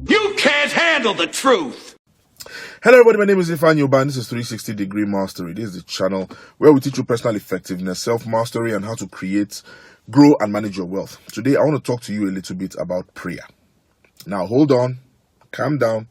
You can't handle the truth. Hello everybody, my name is Ifan Yoban. This is 360 Degree Mastery. This is the channel where we teach you personal effectiveness, self-mastery, and how to create, grow, and manage your wealth. Today, I want to talk to you a little bit about prayer. Now, hold on, calm down.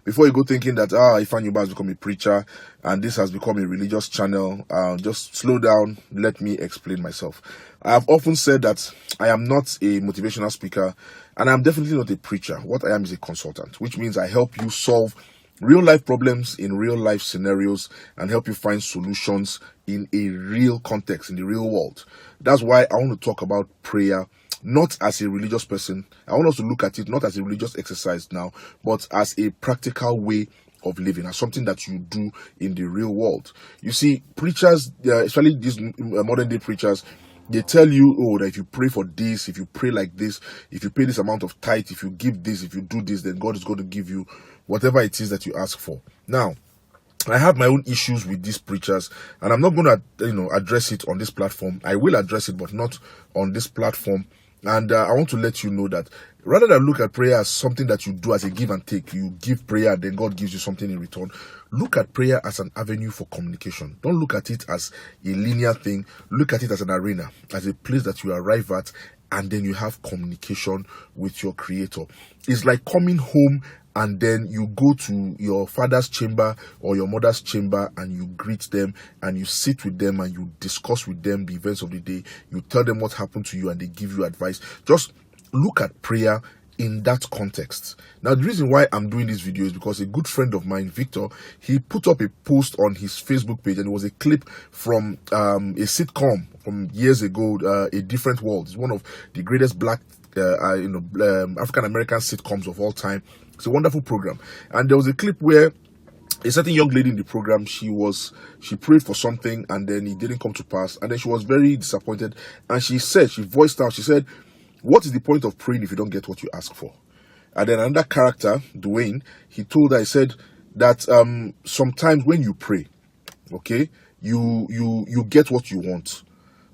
Before you go thinking that, Ifan Yoban has become a preacher and this has become a religious channel, just slow down. Let me explain myself. I have often said that I am not a motivational speaker and I'm definitely not a preacher. What I am is a consultant, which means I help you solve real life problems in real life scenarios and help you find solutions in a real context, in the real world. That's why I want to talk about prayer, not as a religious person. I want us to look at it not as a religious exercise now, but as a practical way of living, as something that you do in the real world. You see, preachers, especially these modern day preachers, they tell you, that if you pray for this, if you pray like this, if you pay this amount of tithe, if you give this, if you do this, then God is going to give you whatever it is that you ask for. Now, I have my own issues with these preachers, and I'm not going to, address it on this platform. I will address it, but not on this platform. And I want to let you know that rather than look at prayer as something that you do as a give and take, you give prayer and then God gives you something in return. Look at prayer as an avenue for communication. Don't look at it as a linear thing. Look at it as an arena, as a place that you arrive at and then you have communication with your creator. It's like coming home and then you go to your father's chamber or your mother's chamber and you greet them and you sit with them and you discuss with them the events of the day. You tell them what happened to you and they give you advice. Just look at prayer in that context. Now, the reason why I'm doing this video is because a good friend of mine, Victor, he put up a post on his Facebook page and it was a clip from a sitcom from years ago, A Different World. It's one of the greatest black African-American sitcoms of all time. It's a wonderful program. And there was a clip where a certain young lady in the program, she prayed for something and then it didn't come to pass. And then she was very disappointed. And she voiced out, she said, what is the point of praying if you don't get what you ask for? And then another character, Dwayne, he told her, he said that sometimes when you pray, okay, you get what you want.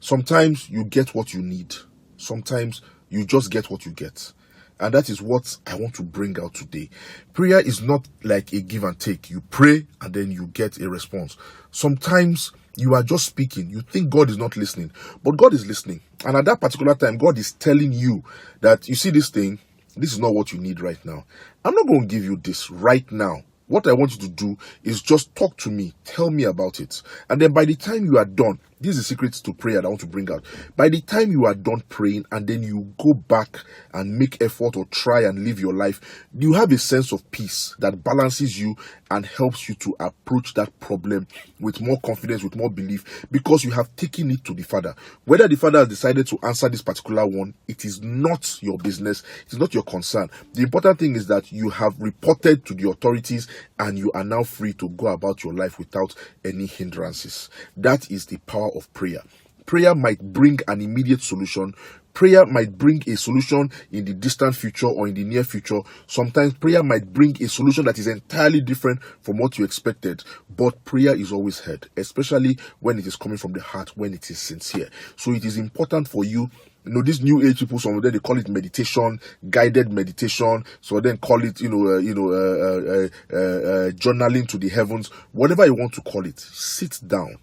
Sometimes you get what you need. Sometimes you just get what you get. And that is what I want to bring out today. Prayer is not like a give and take. You pray and then you get a response. Sometimes you are just speaking. You think God is not listening, but God is listening. And at that particular time, God is telling you that, you see this thing, this is not what you need right now. I'm not going to give you this right now. What I want you to do is just talk to me. Tell me about it. And then by the time you are done, this is the secret to prayer that I want to bring out. By the time you are done praying and then you go back and make effort or try and live your life, you have a sense of peace that balances you and helps you to approach that problem with more confidence, with more belief, because you have taken it to the Father. Whether the Father has decided to answer this particular one, it is not your business. It is not your concern. The important thing is that you have reported to the authorities and you are now free to go about your life without any hindrances. That is the power of prayer. Prayer might bring an immediate solution. Prayer might bring a solution in the distant future or in the near future. Sometimes prayer might bring a solution that is entirely different from what you expected. But prayer is always heard, especially when it is coming from the heart, when it is sincere. So it is important for you. These new age people, some of them, they call it meditation, guided meditation. So then call it, journaling to the heavens, whatever you want to call it. Sit down.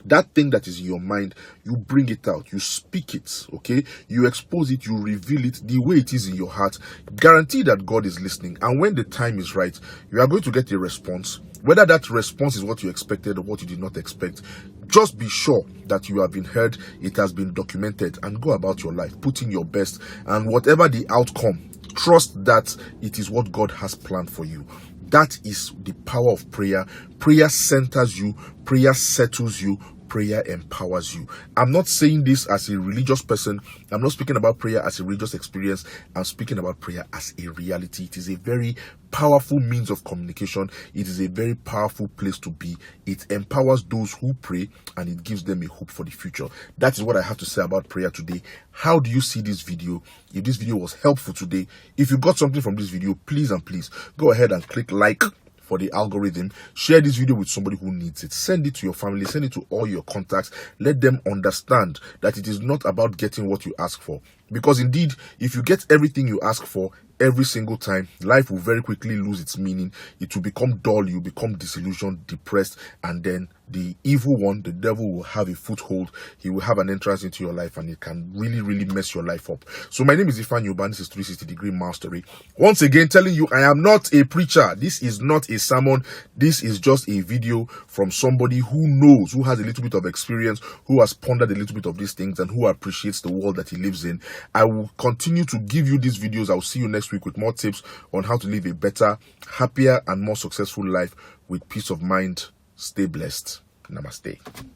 That thing that is in your mind, you bring it out, you speak it, okay? You expose it, you reveal it the way it is in your heart. Guarantee that God is listening. And when the time is right, you are going to get a response. Whether that response is what you expected or what you did not expect, just be sure that you have been heard, it has been documented, and go about your life, put in your best. And whatever the outcome, trust that it is what God has planned for you. That is the power of prayer. Prayer centers you, prayer settles you, prayer empowers you. I'm not saying this as a religious person. I'm not speaking about prayer as a religious experience. I'm speaking about prayer as a reality. It is a very powerful means of communication. It is a very powerful place to be. It empowers those who pray and it gives them a hope for the future. That is what I have to say about prayer today. How do you see this video? If this video was helpful today, if you got something from this video, please and please go ahead and click like for the algorithm. Share this video with somebody who needs it. Send it to your family, send it to all your contacts. Let them understand that it is not about getting what you ask for. Because indeed, if you get everything you ask for every single time, life will very quickly lose its meaning. It will become dull, you become disillusioned, depressed, and then the evil one, the devil, will have a foothold. He will have an entrance into your life, and it can really, really mess your life up. So my name is Ifeanyi Uba. This is 360 Degree Mastery. Once again, telling you I am not a preacher. This is not a sermon. This is just a video from somebody who knows, who has a little bit of experience, who has pondered a little bit of these things, and who appreciates the world that he lives in. I will continue to give you these videos. I will see you next week with more tips on how to live a better, happier, and more successful life with peace of mind. Stay blessed. Namaste.